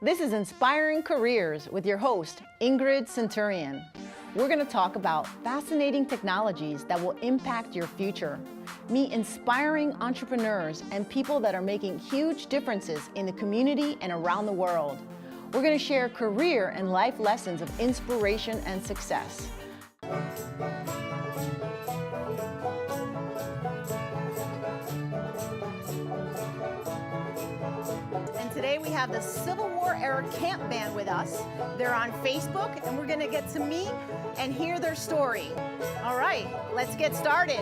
This is Inspiring Careers with your host, Ingrid Centurion. We're going to talk about fascinating technologies that will impact your future. Meet inspiring entrepreneurs and people that are making huge differences in the community and around the world. We're going to share career and life lessons of inspiration and success. Today we have the Civil War era camp band with us. They're on Facebook and we're gonna get to meet and hear their story. All right, let's get started.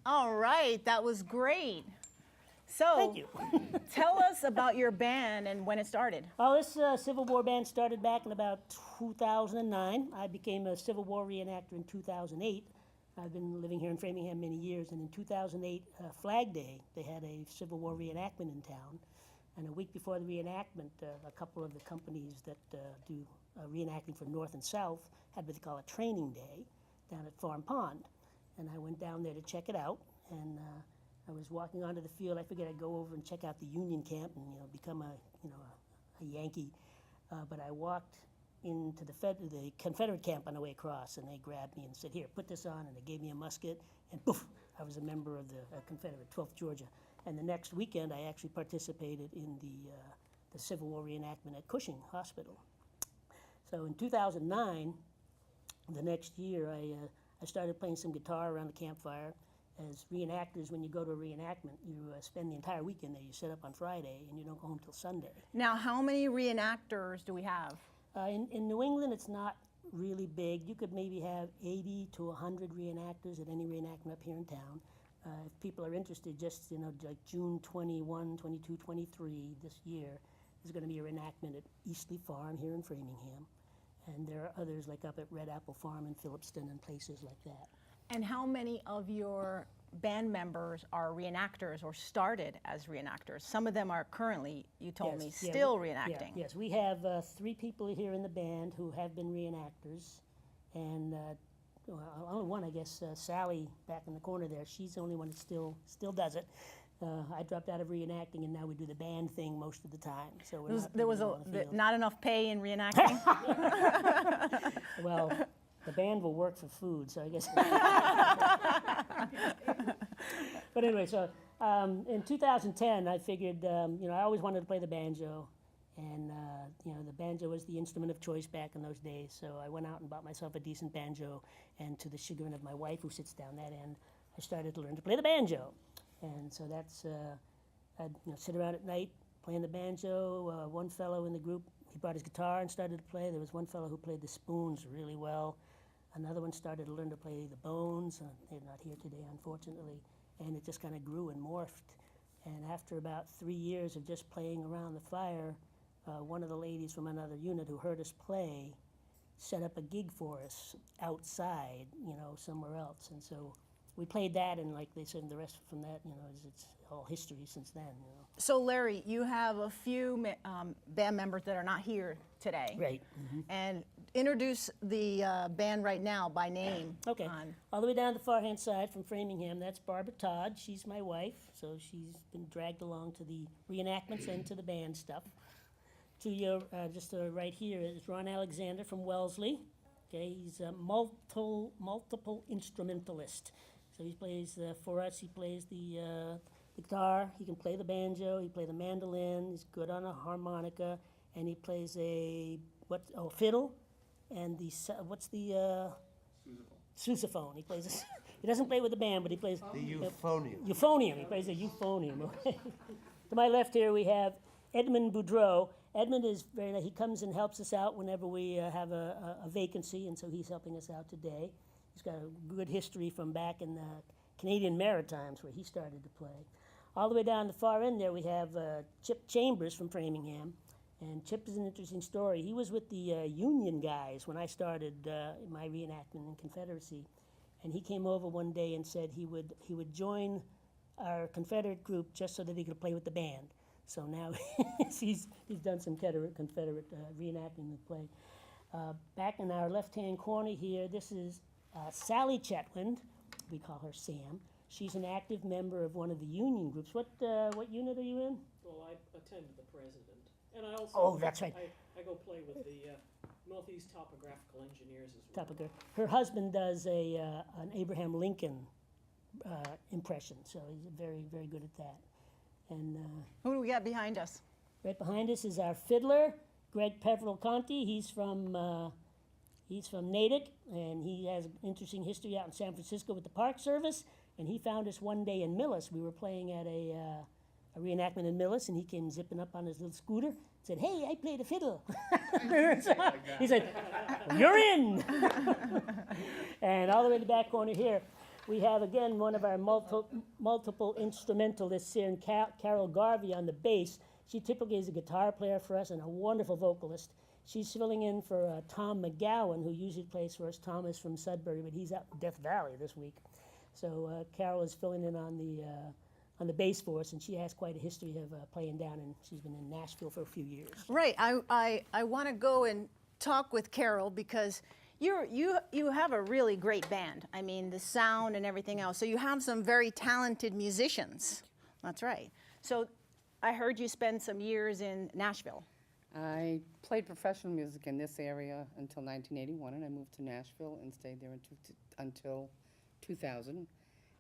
All right, that was great. So, thank you. Tell us about your band and when it started. Well, this Civil War band started back in about 2009. I became a Civil War reenactor in 2008. I've been living here in Framingham many years, and in 2008, Flag Day, they had a Civil War reenactment in town. And a week before the reenactment, a couple of the companies that do reenacting for North and South had what they call a training day down at Farm Pond. And I went down there to check it out, and I was walking onto the field. I figured I'd go over and check out the Union camp and become a Yankee. But I walked into the Confederate camp on the way across, and they grabbed me and said, "Here, put this on," and they gave me a musket, and poof, I was a member of the Confederate, 12th Georgia. And the next weekend, I actually participated in the Civil War reenactment at Cushing Hospital. So in 2009, the next year, I started playing some guitar around the campfire. As reenactors, when you go to a reenactment, you spend the entire weekend there. You set up on Friday, and you don't go home till Sunday. Now, how many reenactors do we have? In New England, it's not really big. You could maybe have 80 to 100 reenactors at any reenactment up here in town. If people are interested, just like June 21, 22, 23 this year, there's going to be a reenactment at Eastley Farm here in Framingham. And there are others like up at Red Apple Farm in Phillipston and places like that. And how many of your band members are reenactors or started as reenactors? Some of them are currently, you told me, still reenacting. Yes, we have 3 people here in the band who have been reenactors. And only one, I guess, Sally back in the corner there, she's the only one that still does it. I dropped out of reenacting, and now we do the band thing most of the time. So there was not enough pay in reenacting? Well, the band will work for food, so I guess. But anyway, so in 2010, I figured, I always wanted to play the banjo, and the banjo was the instrument of choice back in those days. So I went out and bought myself a decent banjo, and to the chagrin of my wife, who sits down that end, I started to learn to play the banjo. And so that's, I'd sit around at night playing the banjo. One fellow in the group, he brought his guitar and started to play. There was one fellow who played the spoons really well. Another one started to learn to play the bones. They're not here today, unfortunately. And it just kind of grew and morphed. And after about 3 years of just playing around the fire, one of the ladies from another unit who heard us play set up a gig for us outside, somewhere else. And so we played that, and like they said, the rest from that, it's all history since then. So Larry, you have a few band members that are not here today. Right. Mm-hmm. And introduce the band right now by name. Okay. All the way down the far-hand side from Framingham, that's Barbara Todd. She's my wife, so she's been dragged along to the reenactments and to the band stuff. To your, just right here is Ron Alexander from Wellesley. Okay, he's a multiple instrumentalist. So he plays, for us, he plays the guitar, he can play the banjo, he plays the mandolin, he's good on a harmonica, and he plays fiddle, and sousaphone. He plays he doesn't play with the band, but he plays the euphonium. Euphonium, he plays the euphonium. To my left here we have Edmund Boudreau. Edmund is he comes and helps us out whenever we have a vacancy, and so he's helping us out today. He's got a good history from back in the Canadian Maritimes where he started to play. All the way down the far end there we have Chip Chambers from Framingham. And Chip is an interesting story. He was with the Union guys when I started my reenactment in Confederacy. And he came over one day and said he would join our Confederate group just so that he could play with the band. So now he's done some Confederate reenacting and play. Back in our left-hand corner here, this is Sally Chetwynd. We call her Sam. She's an active member of one of the union groups. What unit are you in? Well, I attended the president, and I also. Oh, that's right. I go play with the Northeast Topographical Engineers as well. Her husband does an Abraham Lincoln impression, so he's very, very good at that. And Who do we got behind us? right behind us is our fiddler, Greg Peveril-Conti. He's from Natick, and he has an interesting history out in San Francisco with the Park Service. And he found us one day in Millis. We were playing at a reenactment in Millis, and he came zipping up on his little scooter. Said, "Hey, I play the fiddle." He said, "You're in." And all the way in the back corner here, we have again one of our multiple instrumentalists here, in Carol Garvey on the bass. She typically is a guitar player for us and a wonderful vocalist. She's filling in for Tom McGowan, who usually plays for us. Tom is from Sudbury, but he's out in Death Valley this week. So Carol is filling in on the bass for us, and she has quite a history of playing down, and she's been in Nashville for a few years. Right. I want to go and talk with Carol because you have a really great band. I mean, the sound and everything else. So you have some very talented musicians. That's right. So I heard you spend some years in Nashville. I played professional music in this area until 1981, and I moved to Nashville and stayed there until 2000.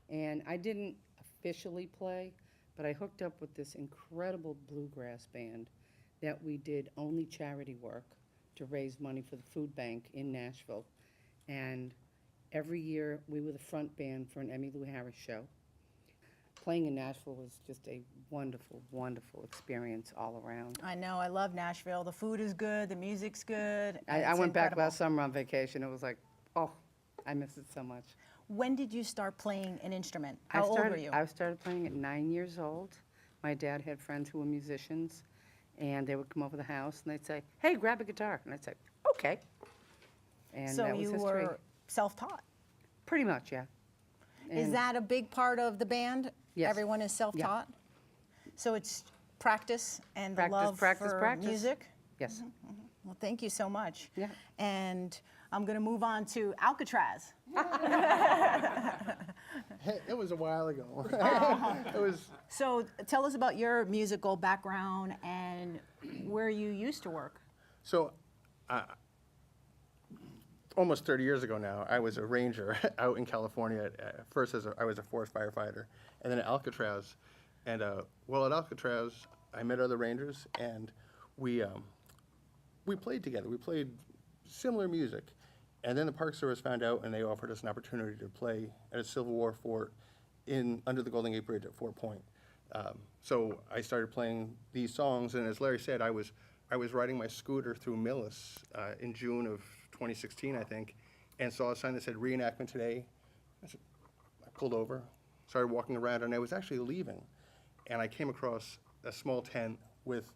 And I didn't officially play, but I hooked up with this incredible bluegrass band that we did only charity work to raise money for the food bank in Nashville. And every year we were the front band for an Emmylou Harris show. Playing in Nashville was just a wonderful, wonderful experience all around. I know. I love Nashville. The food is good. The music's good. I went back last summer on vacation. It was like, oh, I miss it so much. When did you start playing an instrument? How old were you? I started playing at 9 years old. My dad had friends who were musicians, and they would come over the house and they'd say, "Hey, grab a guitar," and I'd say, "Okay." And So that was you history. were self-taught. Pretty much, yeah. Is And that a big part of the band? Yes. Everyone is self-taught? So it's practice and the Practice, love practice, for practice. music? yes. Well, thank you so much. Yeah. And I'm going to move on to Alcatraz. It was a while ago. It was So tell us about your musical background and where you used to work. so. Almost 30 years ago now, I was a ranger out in California. First, I was a forest firefighter, and then at Alcatraz. And well, at Alcatraz, I met other rangers, and we played together. We played similar music, and then the Park Service found out, and they offered us an opportunity to play at a Civil War fort under the Golden Gate Bridge at Fort Point. So I started playing these songs, and as Larry said, I was riding my scooter through Millis in June of 2016, I think, and saw a sign that said reenactment today. I pulled over, started walking around, and I was actually leaving. And I came across a small tent with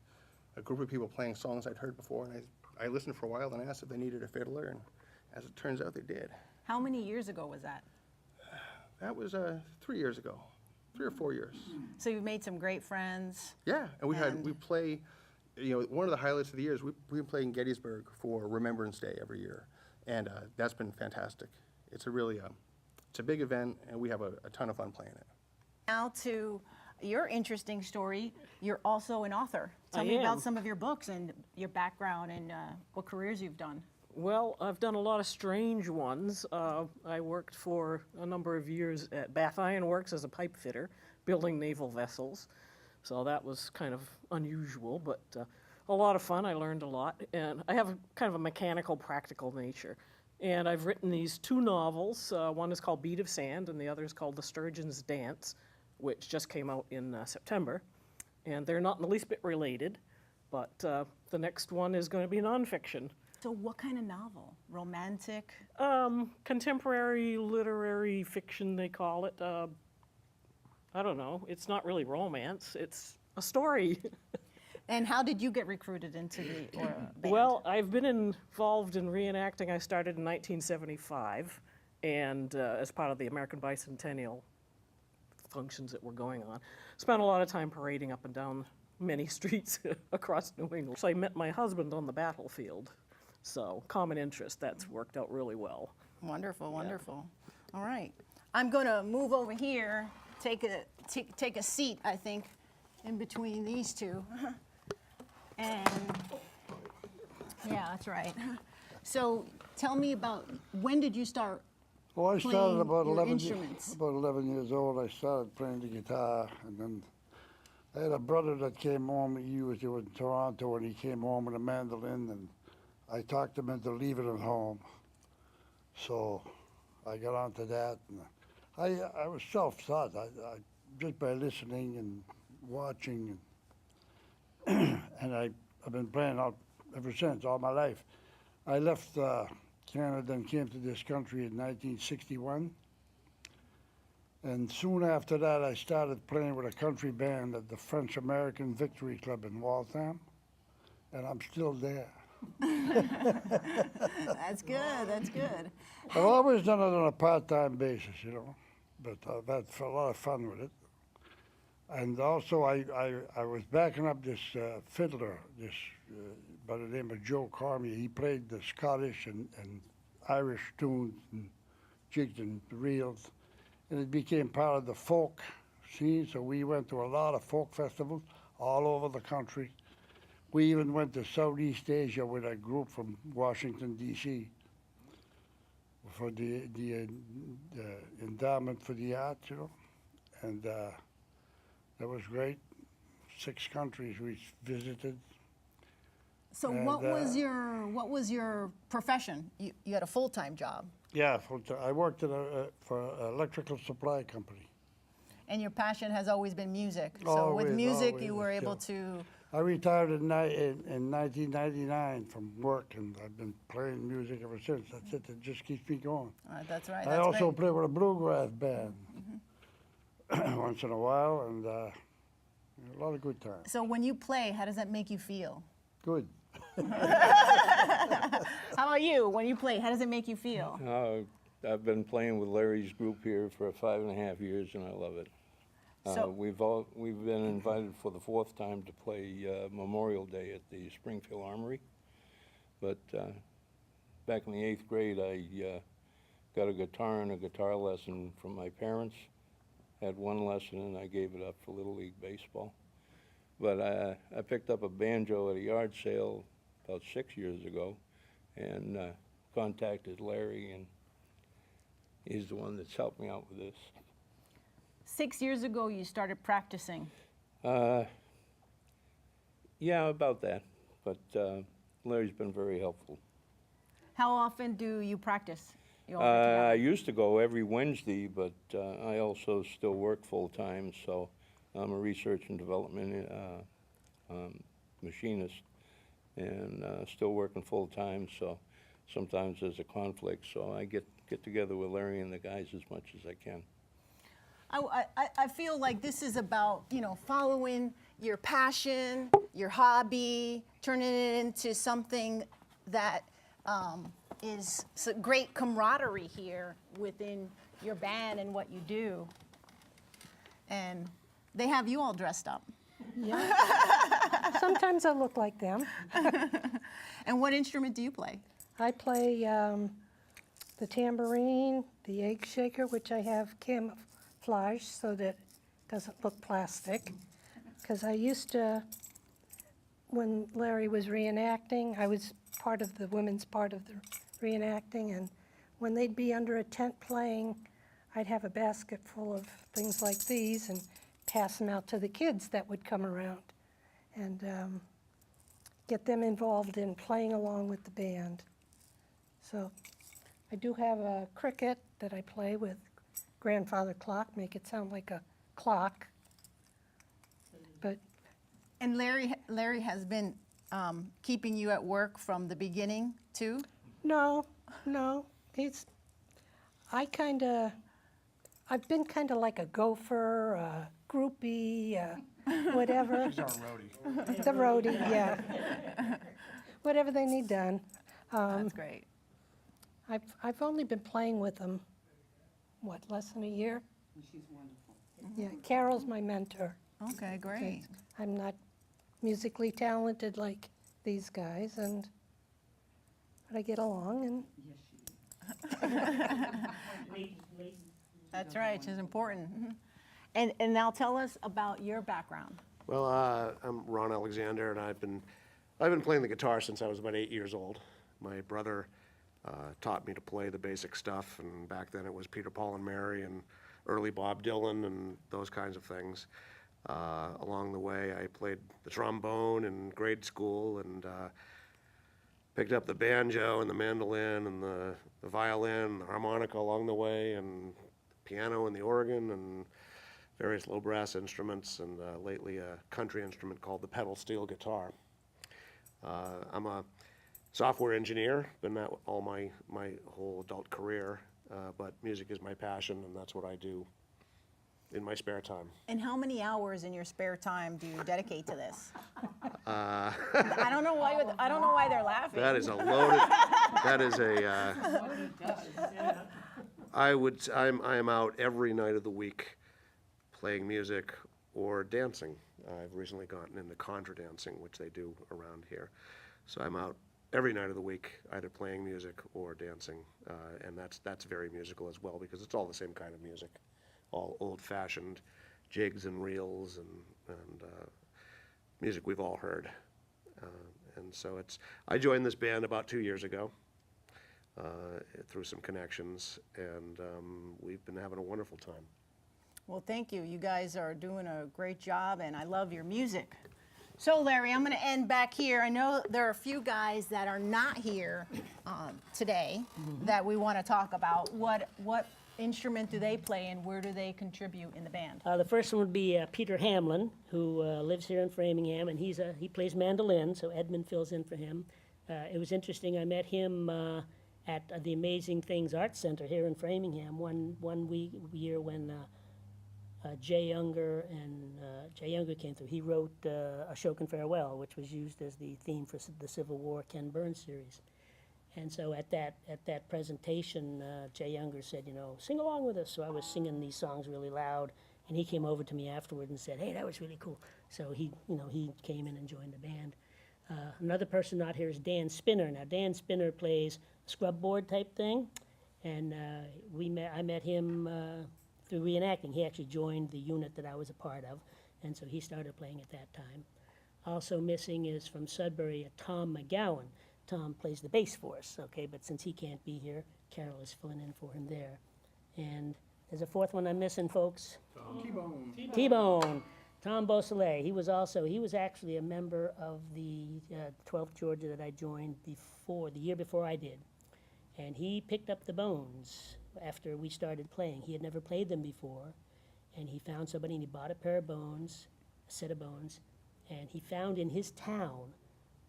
a group of people playing songs I'd heard before, and I listened for a while and asked if they needed a fiddler, and as it turns out, they did. How many years ago was that? That was 3 years ago, 3 or 4 years. So you've made some great friends. Yeah, and we play, one of the highlights of the year is we play in Gettysburg for Remembrance Day every year, and that's been fantastic. It's a really, it's a big event, and we have a ton of fun playing it. Now to your interesting story. You're also an author. Tell I me am. about some of your books and your background and what careers you've done. Well, I've done a lot of strange ones. I worked for a number of years at Bath Iron Works as a pipe fitter, building naval vessels. So that was kind of unusual, but a lot of fun. I learned a lot. And I have kind of a mechanical, practical nature. And I've written these 2 novels. One is called Bead of Sand, and the other is called The Sturgeon's Dance, which just came out in September. And they're not in the least bit related, but the next one is going to be nonfiction. So what kind of novel? Romantic? Contemporary literary fiction, they call it. I don't know. It's not really romance. It's a story. And how did you get recruited into the band? Well, I've been involved in reenacting. I started in 1975, and as part of the American Bicentennial functions that were going on. Spent a lot of time parading up and down many streets across New England. So I met my husband on the battlefield. So common interest, that's worked out really well. Wonderful, wonderful. All right. I'm going to move over here, take a seat, I think, in between these two. And yeah, that's right. So tell me about, when did you start Well, I started playing about your 11, instruments? about 11 years old. I started playing the guitar, and then I had a brother that came home. He was in Toronto, and he came home with a mandolin, and I talked him into leaving it home. So I got onto that, and I was self-taught. I just by listening and watching, and I've been playing out ever since, all my life. I left Canada and came to this country in 1961. And soon after that, I started playing with a country band at the French-American Victory Club in Waltham, and I'm still there. That's good, that's good. I've always done it on a part-time basis, but I've had a lot of fun with it. And also, I was backing up this fiddler, by the name of Joe Cormier. He played the Scottish and Irish tunes and jigs and reels, and it became part of the folk scene. So we went to a lot of folk festivals all over the country. We even went to Southeast Asia with a group from Washington, D.C. for the endowment for the arts, and that was great. 6 countries we visited. So And, what was your profession? You had a full-time job, Yeah, I worked for an electrical supply company. and your passion has always been music. So with Always, music, always, you were able yeah. to. I retired in 1999 from work, and I've been playing music ever since. That's it. It just keeps me going. That's right. I That's also great. play with a bluegrass band once in a while, and a lot of good times. So when you play, how does that make you feel? Good. How about you? When you play, how does it make you feel? I've been playing with Larry's group here for 5.5 years, and I love it. So- We've been invited for the 4th time to play Memorial Day at the Springfield Armory. But back in the 8th grade, I got a guitar and a guitar lesson from my parents. Had 1 lesson, and I gave it up for Little League Baseball. But I picked up a banjo at a yard sale about 6 years ago, and contacted Larry, and he's the one that's helped me out with this. 6 years ago, you started practicing. Yeah, about that. But Larry's been very helpful. How often do you practice? You all get I together? used to go every Wednesday, but I also still work full-time, so I'm a research and development machinist, and still working full-time, so sometimes there's a conflict, so I get together with Larry and the guys as much as I can. I feel like this is about, following your passion, your hobby, turning it into something that is great camaraderie here within your band and what you do. And they have you all dressed up. Sometimes I look like them. And what instrument do you play? I play the tambourine, the egg shaker, which I have camouflage so that it doesn't look plastic. Because I used to, when Larry was reenacting, I was part of the women's part of the reenacting, and when they'd be under a tent playing, I'd have a basket full of things like these and pass them out to the kids that would come around, and get them involved in playing along with the band. So I do have a cricket that I play with grandfather clock, make it sound like a clock. But And Larry has been keeping you at work from the beginning too? no, I've been kind of like a gopher, a groupie, whatever. He's our roadie. The roadie, yeah. Whatever they need done. That's great. I've only been playing with them, less than a year? She's wonderful. Yeah, Carol's my mentor. Okay, great. I'm not musically talented like these guys, but I get along, and Ladies, That's right, which is important. And now tell us about your background. Well, I'm Ron Alexander, and I've been playing the guitar since I was about 8 years old. My brother taught me to play the basic stuff, and back then it was Peter, Paul, and Mary, and early Bob Dylan, and those kinds of things. Along the way, I played the trombone in grade school, and picked up the banjo and the mandolin and the violin, and the harmonica along the way, and piano and the organ, and various low brass instruments, and lately a country instrument called the pedal steel guitar. I'm a software engineer, been that all my whole adult career, but music is my passion, and that's what I do in my spare time. And how many hours in your spare time do you dedicate to this? I don't know why they're laughing. That is a loaded, that is a, I am out every night of the week playing music or dancing. I've recently gotten into contra dancing, which they do around here. So I'm out every night of the week, either playing music or dancing, and that's very musical as well, because it's all the same kind of music, all old-fashioned jigs and reels and music we've all heard. And so I joined this band about 2 years ago through some connections, and we've been having a wonderful time. Well, thank you. You guys are doing a great job, and I love your music. So, Larry, I'm going to end back here. I know there are a few guys that are not here today that we want to talk about. What instrument do they play, and where do they contribute in the band? The first one would be Peter Hamlin, who lives here in Framingham, and he plays mandolin, so Edmund fills in for him. It was interesting. I met him at the Amazing Things Art Center here in Framingham one year when Jay Younger came through. He wrote Ashokan Farewell, which was used as the theme for the Civil War Ken Burns series. And so at that presentation, Jay Younger said, sing along with us. So I was singing these songs really loud, and he came over to me afterward and said, hey, that was really cool. So he came in and joined the band. Another person not here is Dan Spinner. Now, Dan Spinner plays a scrub board type thing, and I met him through reenacting. He actually joined the unit that I was a part of, and so he started playing at that time. Also missing is from Sudbury, Tom McGowan. Tom plays the bass for us, okay, but since he can't be here, Carol is filling in for him there. And there's a fourth one I'm missing, folks. T-Bone. Tom Beausoleil. He was actually a member of the 12th Georgia that I joined the year before I did. And he picked up the bones after we started playing. He had never played them before, and he found somebody, and he bought a pair of bones, a set of bones, and he found in his town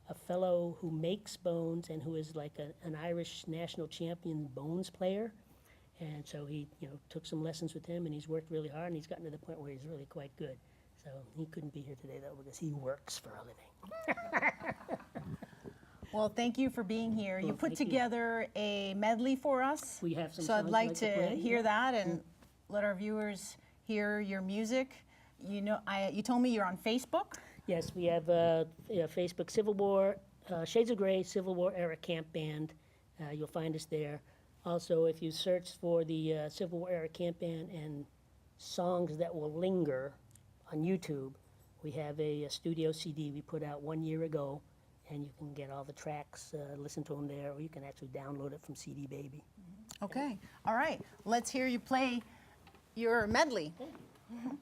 a fellow who makes bones and who is like an Irish national champion bones player. And so he took some lessons with him, and he's worked really hard, and he's gotten to the point where he's really quite good. So he couldn't be here today, though, because he works for a living. Well, thank you for being here. Well, you put thank you. together a medley for us. We have some So I'd songs like you'd to play. hear that and let our viewers hear your music. You told me you're on Facebook. Yes, we have Facebook, Civil War, Shades of Grey, Civil War Era Camp Band. You'll find us there. Also, if you search for the Civil War Era Camp Band and songs that will linger on YouTube, we have a studio CD we put out 1 year ago, and you can get all the tracks, listen to them there, or you can actually download it from CD Baby. Okay. All right. Let's hear you play your medley. Thank you.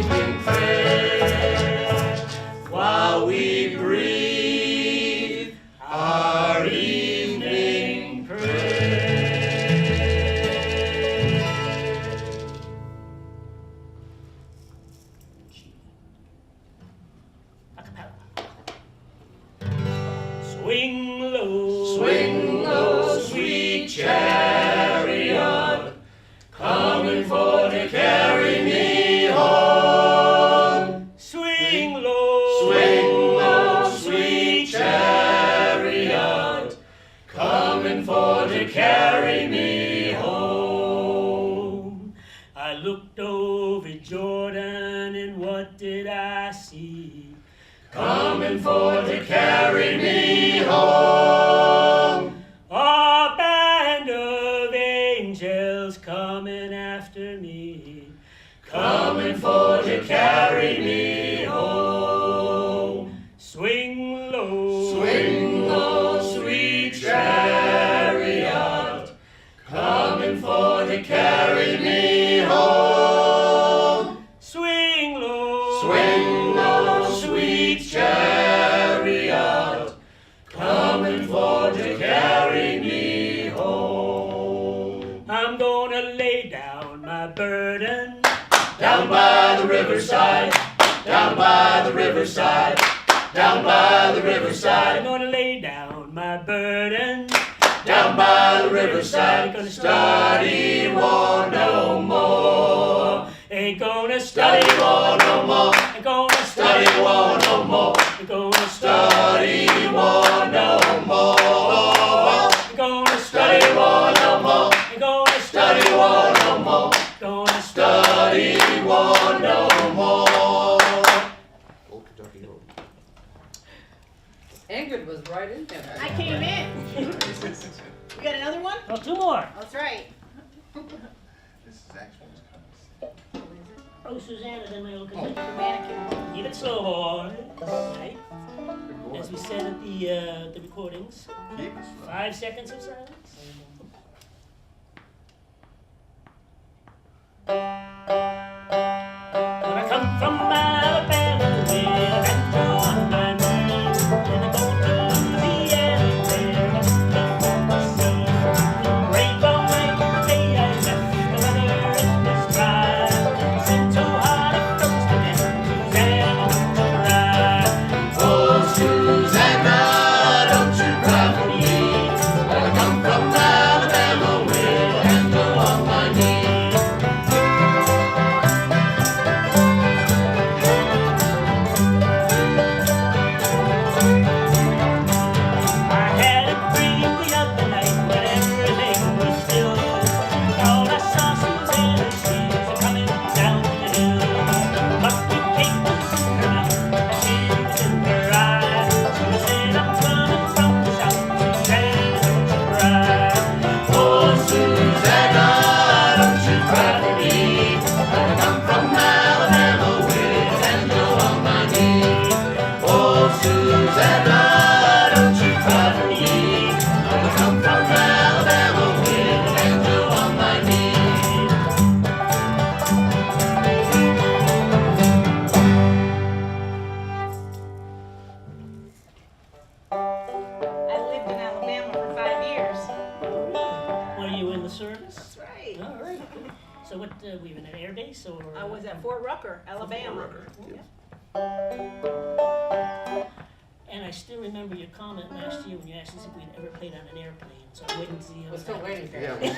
evening prayer, while we breathe our evening prayer. Swing low, sweet chariot, coming for to carry me home. Swing low, sweet chariot, coming for to carry me home. I looked over Jordan and what did I see? Coming for to carry me home. A band of angels coming after me, coming for to carry me home. Swing low, sweet chariot, coming for to carry me home. Swing low, sweet chariot, coming for to carry me home. I'm gonna lay down my burden down by the riverside, down by the riverside, down by the riverside. I'm gonna lay down my burden down by the riverside. Gonna study war no more. Ain't gonna study war no more. Ain't gonna study war no more. Ain't gonna study war no more. Ain't gonna study war no more. Ain't gonna study war no more. Gonna study war no more. Old Kentucky Road. Ingrid was right in there. I came in. You got another one? Oh, two more. That's right. Oh, Susanna, then my old The Kentucky. mannequin. Keep it slow, boy. Right? As we said at the recordings, 5 seconds of silence. When I come from Alabama, where I ran on my knees, and I go to Louisiana, where I got to see. Brave all night, day I left, the weather it was dry. I said so hard it froze to death, Susanna, don't you cry. Oh, Susanna, don't you cry for me. When I come from Alabama, where I go on my knees. I had a dream the other night when everything was still. All I saw Susanna, she was coming down the hill. But we came to her mouth, and she was in her eye. She said, I'm coming from the south, Susanna, don't you cry. Oh, Susanna, don't you cry for me. When I come from Alabama, with and go on my knees. Oh, Susanna, don't you cry for me. When I come from Alabama, with and go on my knees. I lived in Alabama for 5 years. Were you in the service? That's right. All right. So what, were you in an air base or? I was at Fort Rucker, Alabama. Yeah. And I still remember your comment last year when you asked us if we'd ever played on an airplane. So I waited to see how We're still waiting for Yeah. that.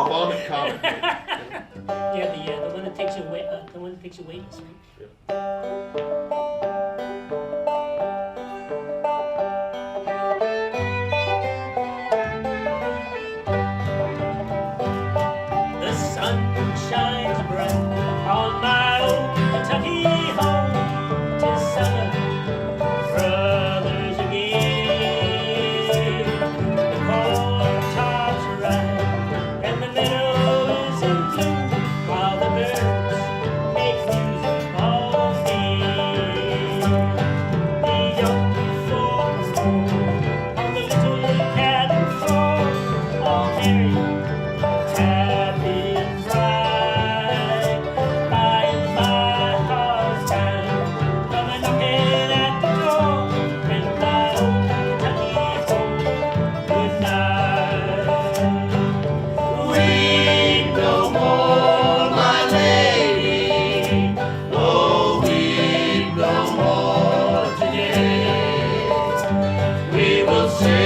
Vomit comment. Yeah, the one that takes you away, the one that takes you weightless, right? The sun shines bright on my old Kentucky home. 'Tis summer, brothers again. The corn tops ripe and the meadow is in bloom, while the birds make music all day. sing.